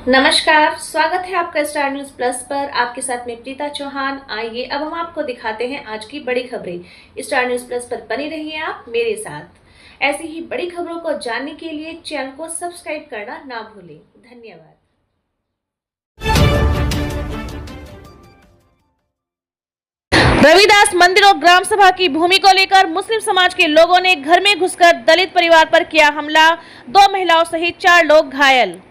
नमस्कार, स्वागत है आपका स्टार न्यूज प्लस पर। आपके साथ में प्रीता चौहान। आइए अब हम आपको दिखाते हैं आज की बड़ी खबरें। स्टार न्यूज प्लस पर बनी रहिए आप मेरे साथ। ऐसी ही बड़ी खबरों को जानने के लिए चैनल को सब्सक्राइब करना ना भूलें। धन्यवाद। रविदास मंदिर और ग्राम सभा की भूमि को लेकर मुस्लिम समाज के लोगों ने घर में घुसकर दलित परिवार पर किया हमला। 2 महिलाओं सहित 4 लोग घायल।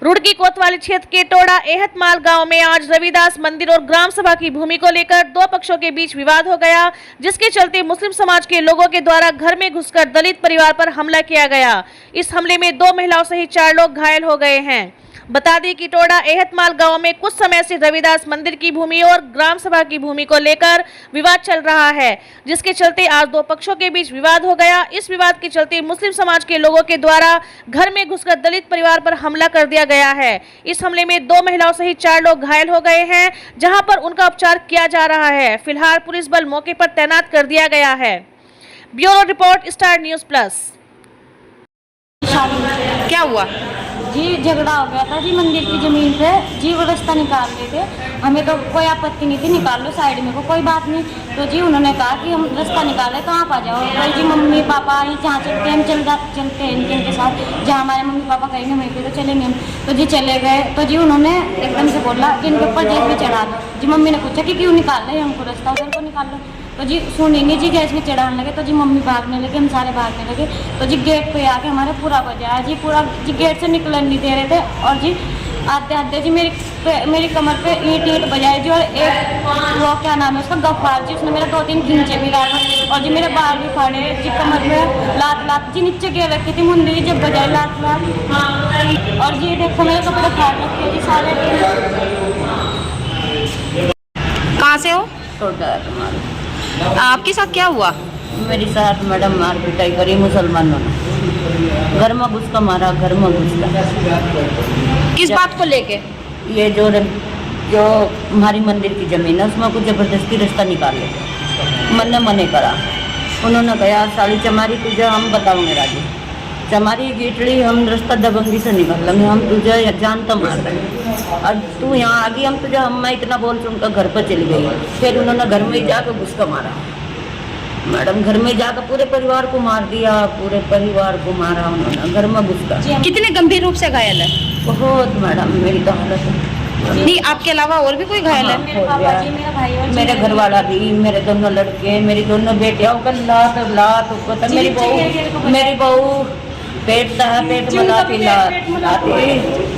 रुड़की कोतवाली क्षेत्र के टोड़ा एहतमाल गांव में आज रविदास मंदिर और ग्राम सभा की भूमि को लेकर 2 पक्षों के बीच विवाद हो गया, जिसके चलते मुस्लिम समाज के लोगों के द्वारा घर में घुसकर दलित परिवार पर हमला किया गया। इस हमले में 2 महिलाओं सहित 4 लोग घायल हो गए हैं। बता दें कि टोड़ा एहतमाल गांव में कुछ समय से रविदास मंदिर की भूमि और ग्राम सभा की भूमि को लेकर विवाद चल रहा है, जिसके चलते आज 2 पक्षों के बीच विवाद हो गया। इस विवाद के चलते मुस्लिम समाज के लोगों के द्वारा घर में घुसकर दलित परिवार पर हमला कर दिया गया है। इस हमले में 2 महिलाओं सहित 4 लोग घायल हो गए हैं, जहाँ पर उनका उपचार किया जा रहा है। फिलहाल पुलिस बल मौके पर तैनात कर दिया गया है। Bureau report, star news plus. क्या हुआ जी? झगड़ा हो गया था जी मंदिर की जमीन पे जी। वो रास्ता निकाल रहे थे, हमें तो कोई आपत्ति नहीं थी, निकाल लो साइड में को कोई बात नहीं। तो जी उन्होंने कहा कि हम रास्ता निकाले तो आप आ जाओ। तो जी मम्मी पापा जहाँ चलते हैं हम चलते हैं इनके साथ, जहाँ हमारे मम्मी पापा कहेंगे वहीं पे तो चलेंगे हम। तो जी चले गए। तो जी उन्होंने एकदम से बोला कि इनके ऊपर जेब में चढ़ा दो। जी मम्मी ने पूछा कि क्यों निकाल रहे हैं हमको, रास्ता उधर को निकाल लो। तो जी सुनी नहीं जी, गैस में चढ़ाने लगे। तो जी मम्मी भागने लगे, हम सारे भागने लगे। तो जी गेट पे आके हमारे पूरा बजाया जी, पूरा जी गेट से निकलने नहीं दे रहे थे। और जी आते आते जी मेरी कमर पे ईंट बजाए जी। और एक वो क्या नाम है उसका, गफ्फार जी, उसने मेरे 2-3 खींचे भी लाए। और जी मेरे बाल भी फाड़े जी, कमर में लात जी नीचे गिर रखी थी मुंडी जब बजाए लात। और जी देखो मेरे कपड़े फाड़ रखे जी सारे। कहाँ से हो? आपके साथ क्या हुआ? मेरे साथ मैडम मार पिटाई करी मुसलमानों ने, घर में घुस का मारा, घर में घुस का। किस बात को लेके? ये जो हमारी मंदिर की जमीन है उसमें कुछ जबरदस्ती रास्ता निकाल लेते। मैंने मने करा, उन्होंने कहा साली चमारी तुझे हम बताओगे राजी, चमारी गीटड़ी हम रास्ता दबंगी से निकाल लेंगे, हम तुझे जानता मार रहे। और तू यहाँ आ गई, हम तुझे मैं इतना बोल के उनका घर पर चली गई। फिर उन्होंने घर में ही जाकर घुस का मारा मैडम, घर में जाकर पूरे परिवार को मार दिया, पूरे परिवार को मारा उन्होंने घर में घुस का। कितने गंभीर रूप से घायल है? बहुत मैडम, मेरी तो हालत है। नहीं, आपके अलावा और भी कोई घायल है? मेरे घर वाला भी, मेरे दोनों लड़के, मेरी दोनों बेटियां को लात मेरी बहू पेट में लाती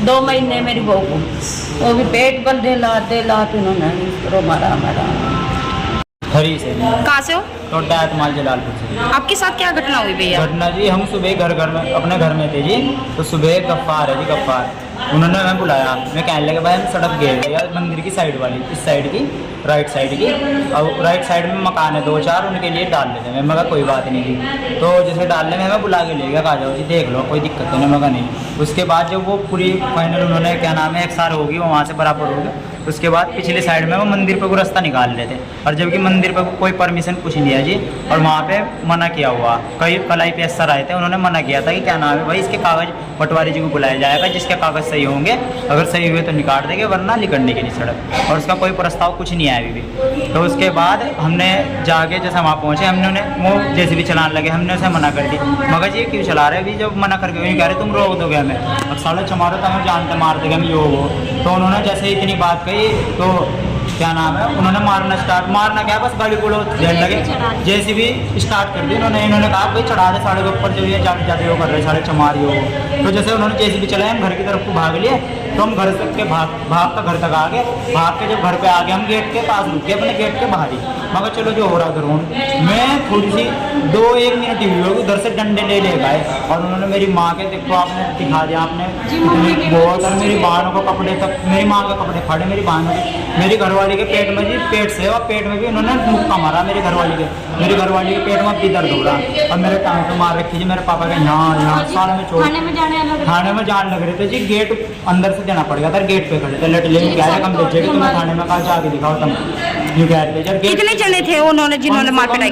2 महीने मेरी बहू को, वो भी पेट पर दे लात उन्होंने मारा मैडम। हरी से। कहाँ से हो? टोटा एहतमाल जलालपुर से। आपके साथ क्या घटना हुई भैया? घटना जी, हम सुबह घर में अपने घर में थे जी। तो सुबह गफ्फार है जी, गफ्फार उन्होंने हमें बुलाया। मैं कहने लगा भाई हम सड़क गए थे यार, मंदिर की साइड वाली, इस साइड की राइट साइड की, और राइट साइड में मकान है 2-4, उनके लिए डाल लेते हैं। मैं कहा कोई बात नहीं थी। तो जैसे डालने में हमें बुला के ले गया, कहा जाओ जी देख लो कोई दिक्कत नहीं। मैं कहा नहीं। उसके बाद जब वो पूरी फाइनल उन्होंने क्या नाम है XR होगी, वो वहाँ से बराबर हो गया। उसके बाद पिछले साइड में वो मंदिर पर को रास्ता निकाल रहे थे, और जबकि मंदिर पर कोई परमिशन कुछ नहीं है जी। और वहाँ पे मना किया हुआ, कई कलाई पे SR आए थे, उन्होंने मना किया था कि क्या नाम है भाई इसके कागज़ पटवारी जी को बुलाया जाएगा, जिसके कागज़ सही होंगे, अगर सही हुए तो निकाल देंगे, वरना निकलने की नहीं सड़क। और उसका कोई प्रस्ताव कुछ नहीं आया अभी भी। तो उसके बाद हमने जाके जैसे वहाँ पहुँचे, हमने वो जैसे भी चलाने लगे, हमने उसे मना कर दी। मगर जी क्यों चला रहे? अभी जब मना करके वही कह रहे तुम रोक दोगे हमें, अब साले चमारो तो हमें जानते मार देंगे हम ये वो। तो उन्होंने जैसे इतनी बात कही तो क्या नाम है उन्होंने मारना क्या, बस गाड़ी को देने लगे, जैसे भी स्टार्ट कर दी इन्होंने कहा भाई चढ़ा दे साढ़े के ऊपर, जो ये ज़्यादा वो कर रहे साढ़े चमारी हो। तो जैसे उन्होंने जैसे भी चलाए, हम घर की तरफ को भाग लिए। तो हम घर से भाग का घर तक आ गए। भाग के जब घर पे आ गए, हम गेट के पास रुके, अपने गेट के बाहर ही। मगर चलो जो हो रहा उधर मैं थोड़ी सी 2-1 मिनट ही हुई, उधर से डंडे ले गए। और उन्होंने मेरी माँ के देखो आपने दिखा दिया आपने बहुत, और मेरी बहनों को कपड़े तक, मेरी माँ के कपड़े फाड़े, मेरी बहनों के, मेरी घरवाली के पेट में जी, पेट से और पेट में भी उन्होंने मुक्का मारा मेरी घरवाली के पेट में भी दर्द हो रहा। और मेरे टांग पे मार रखी जी, मेरे पापा के यहाँ साल में चोट, थाने में जान लग रहे थे जी। गेट अंदर से देना पड़ गया था, गेट पे खड़े थे, लेकिन कह रहे कम बेचे तुम्हें थाने में कहा जाके दिखाओ तुम, यूँ कह रहे थे। कितने जने थे उन्होंने जिन्होंने मार पिटाई?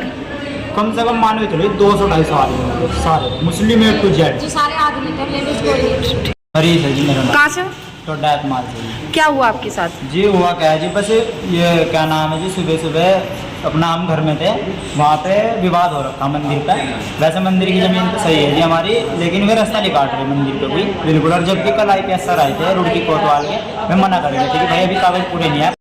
कम से कम मान के चलो 200-250 आदमी, सारे मुस्लिम A to Z। सारे आदमी थे, लेडीज कोई। हरी है जी मेरा नाम। कहाँ से? टोडा एतमाल से जी। क्या हुआ आपके साथ? जी हुआ क्या है जी, बस ये क्या नाम है जी, सुबह सुबह अपना हम घर में थे, वहाँ पे विवाद हो रखा मंदिर पे। वैसे मंदिर की ज़मीन तो सही है जी हमारी, लेकिन वे रास्ता नहीं काट रहे मंदिर पे कोई बिल्कुल। और जबकि कल IPS सर आए थे रुड़की कोतवाल के, मैं मना कर रहे थे कि भाई अभी कागज़ पूरे नहीं है,